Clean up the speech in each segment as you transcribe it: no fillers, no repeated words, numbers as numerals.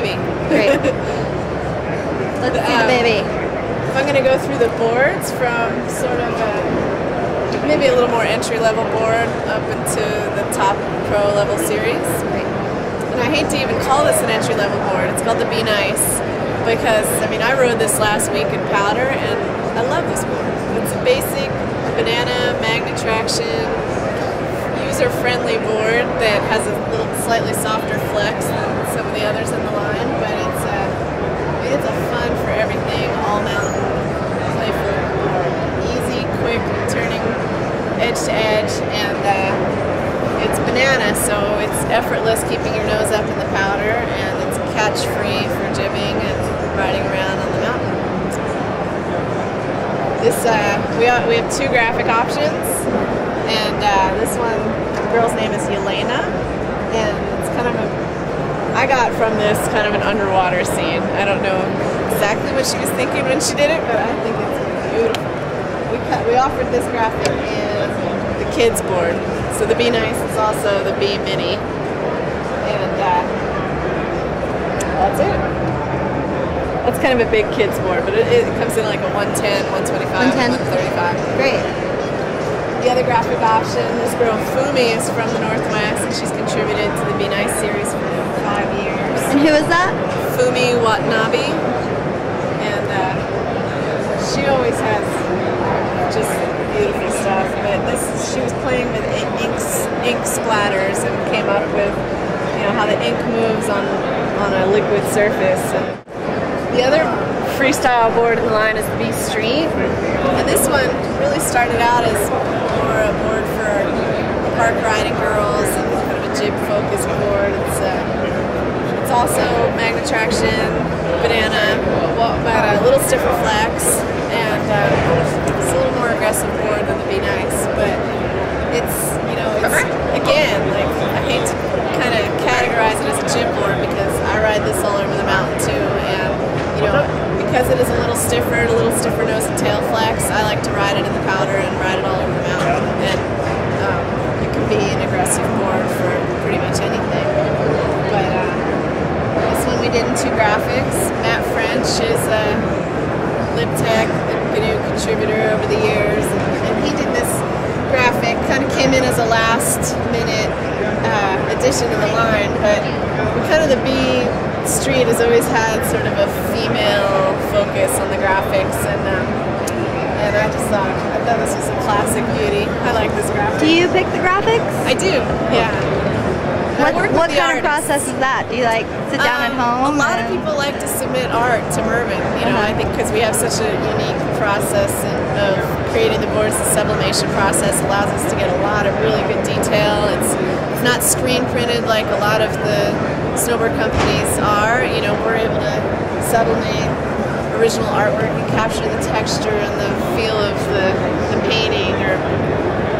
baby. Great. Let's see the baby. If I'm going to go through the boards from sort of maybe a little more entry-level board up into the top pro-level series. Right. And I hate to even call this an entry-level board. It's called the Be Nice because, I mean, I rode this last week in Powder and I love this board. It's a basic banana magnet traction, user-friendly board that has a little slightly softer flex than some of the others in the line, but it's a fun for everything, all mountain, playful board. Easy, quick, turning edge to edge, and it's banana, so it's effortless keeping your nose up in the powder, and it's catch-free for jibbing and riding around on the mountain. This we have two graphic options, and this one, the girl's name is Yelena, and it's kind of I got from this kind of an underwater scene. I don't know exactly what she was thinking when she did it, but I think it's beautiful. We offered this graphic in the kids board, so the Be Nice is also the Be Mini, and that's it. That's kind of a big kids board, but it comes in like a 110, 125, 135. Great. The other graphic option, this girl Fumi is from the Northwest, and she's contributed to the Be Nice series for 5 years. And who is that? Fumi Watanabe, and she always has just beautiful stuff. But she was playing with ink splatters and came up with, how the ink moves on a liquid surface. And the other freestyle board in the line is the Be Street, and this one really started out as more a board for park riding girls and kind of a jib-focused board. It's also magnet traction, banana, but a little stiffer flex, and it's a little more aggressive board than the Be Nice. But it's again, like, I hate to kind of categorize it as a jib board because I ride this all over the mountain too, and because it is a little stiffer nose and tail flex, I like to ride it in the powder and ride it all over the mountain. And it can be an aggressive board for pretty much anything. But this one we did in two graphics. Matt French is a LibTech GNU contributor over the years, and he did this graphic. Kind of came in as a last-minute addition to the line, but kind of the Be Street has always had sort of a female focus on the graphics, and I thought this was a classic beauty. I like this graphic. Do you pick the graphics? I do, yeah. What kind of process is that? Do you sit down at home? A lot of people like to submit art to Mervyn. I think because we have such a unique process of creating the boards. The sublimation process allows us to get a lot of really good detail. It's not screen printed like a lot of the snowboard companies are. We're able to sublimate original artwork and capture the texture and the feel of the painting or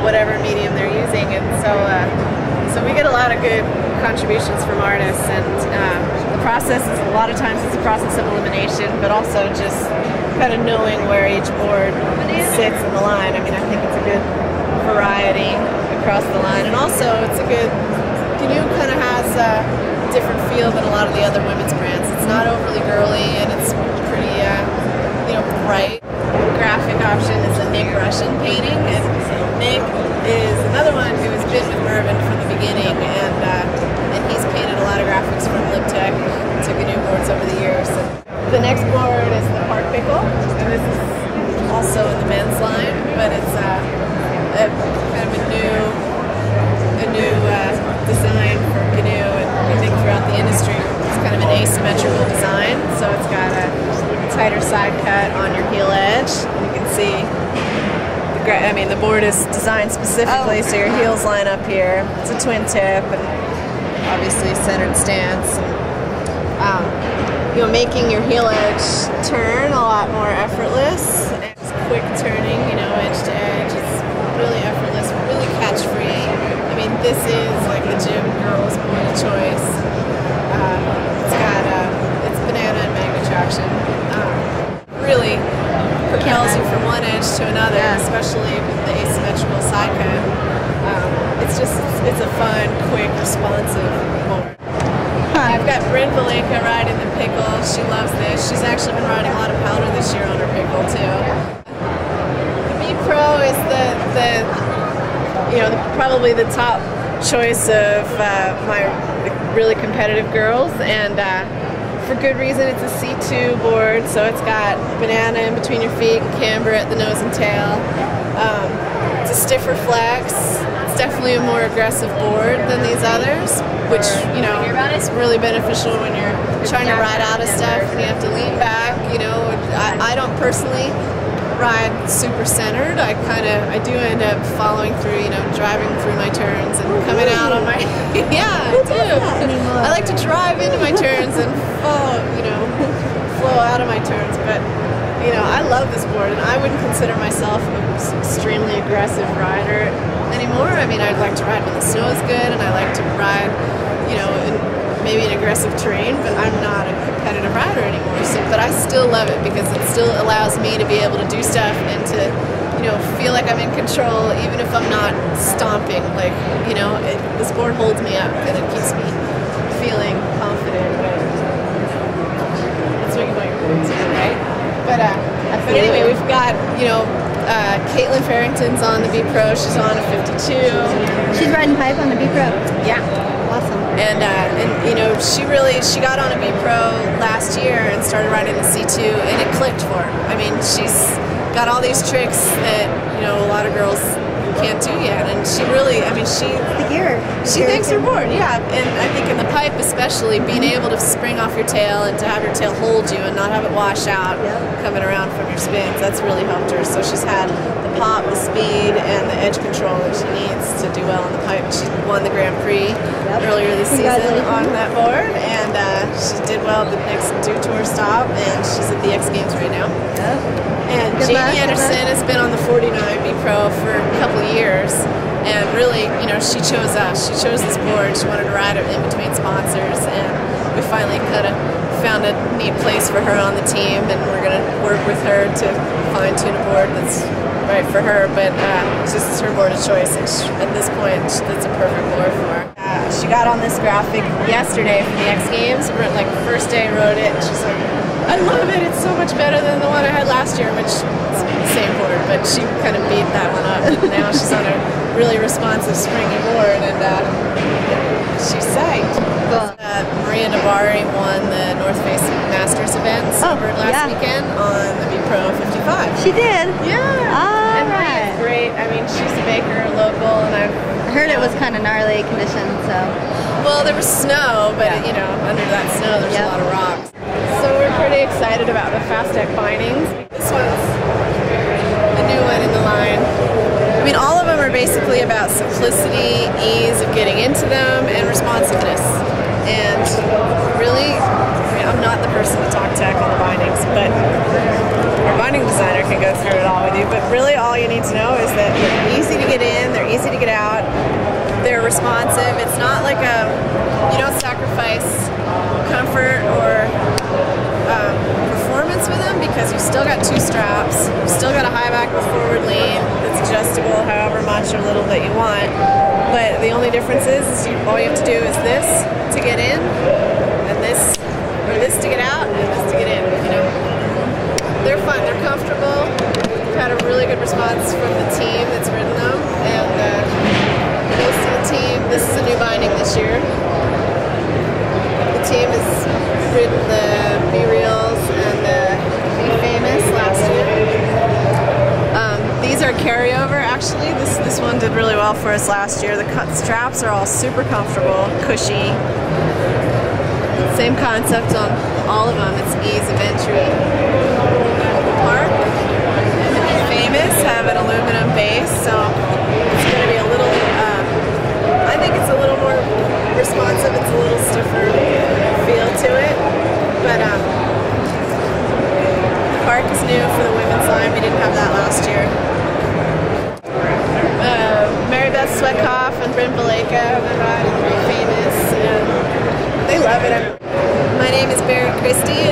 whatever medium they're using, and so we get a lot of good contributions from artists, and the process is a lot of times it's a process of elimination, but also just kind of knowing where each board sits in the line. I mean, I think it's a good variety across the line, and also it's a good, GNU kind of has a different feel than a lot of the other women's brands. It's not overly girly, and it's pretty bright. Graphic option is a Nick Russian painting, and Nick is another one who has been with Mervyn from the beginning, and he's painted a lot of graphics from LibTech to GNU boards over the years. And the next board is the Park Pickle, and this is also in the men's line, but it's kind of a new design for GNU, and I think throughout the industry it's kind of an asymmetrical design, so it's got a tighter side cut on your heel edge. You can see the board is designed specifically so your heels line up here. It's a twin tip and obviously centered stance. Making your heel edge turn a lot more effortless. It's quick turning, edge to edge. It's really effortless, really catch free. I mean, this is like the gym girl's board of choice. It's banana and magnet traction. Really propels you from one edge to another, especially with the asymmetrical side cut. It's a fun, quick, responsive board. I've got Bryn Valenka riding She loves this. She's actually been riding a lot of powder this year on her pickle too. The B Pro is probably the top choice of my really competitive girls, and for good reason. It's a C2 board, so it's got banana in between your feet and camber at the nose and tail. It's a stiffer flex. It's definitely a more aggressive board than these others, which is really beneficial when you're trying to ride out of stuff and you have to lean back. I don't personally ride super centered. I do end up following through, driving through my turns and coming out on my yeah, I do. I like to drive into my turns and flow out of my turns, but I love this board, and I wouldn't consider myself an extremely aggressive rider anymore. I mean, I'd like to ride when the snow is good, and I like to ride, in maybe an aggressive terrain, but I'm not a competitive rider anymore. But I still love it because it still allows me to be able to do stuff and to, feel like I'm in control, even if I'm not stomping. Like, this board holds me up and it keeps me feeling confident. That's what you want your board to do, right? But anyway, we've got, Caitlin Farrington's on the B Pro. She's on a 52. She's riding pipe on the B Pro. Yeah. Awesome. And she got on a B Pro last year and started riding the C2, and it clicked for her. I mean, she's got all these tricks that a lot of girls can't do yet, and she thinks her board, yeah. And I think in the pipe especially, being able to spring off your tail and to have your tail hold you and not have it wash out coming around from your spins, that's really helped her. So she's had the pop, the speed, and the edge control that she needs to do well on the pipe. She won the Grand Prix earlier this season on that board, and she did well at the next Tour stop, and she's at the X Games right now. And Jamie Anderson has been on the 49 B Pro for a couple of years, and really, she chose us. She chose this board. She wanted to ride it in between sponsors, and we finally kind of found a neat place for her on the team, and we're going to work with her to fine-tune a board that's right for her, but this is her board of choice, and at this point, that's a perfect board for her. She got on this graphic yesterday for the X Games. Like, first day rode it, and she's like, I love it, it's so much better than the one I had last year, which is the same board, but she kind of beat that one up, and now she's on a really responsive springy board, and she's psyched. Maria Navarri won the North Face Masters event last weekend on the B Pro 55. She did? Yeah. And Maria's great. I mean, she's a baker, local, and I heard it was kind of gnarly conditions, so. Well, there was snow, but under that snow there's a lot of rocks. So we're pretty excited about the Fast Deck bindings. This one's a new one in the line. I mean, all of them are basically about simplicity, ease of getting into them, and responsiveness. And really, I'm not the person to talk tech on the bindings, but our binding designer can go through it all with you. But really, all you need to know is that they're easy to get in, they're easy to get out, they're responsive. It's not like you don't sacrifice comfort or performance with them, because you still got two straps, you still got a high back with forward lean that's adjustable however much or little that you want. But the only difference is all you have to do is this to get in, and this, or this to get out, and this to get in. They're fun, they're comfortable. We've had a really good response from the team that's ridden them, and most of the team, this is a new binding this year. The team has ridden the Be Reals and the Be Famous last year. These are carryover, actually. This one did really well for us last year. The cut straps are all super comfortable, cushy. Same concept on all of them. It's ease of entry. The Park and the Be Famous have an aluminum base, so it's going to be a little, I think it's a little more responsive. It's a little stiffer feel to it, but the Park is new for the women's line. We didn't have that last year. Mary Beth Sweatkoff and Bryn Valeka have been riding Be Famous, and they love it. My name is Barrett Christy.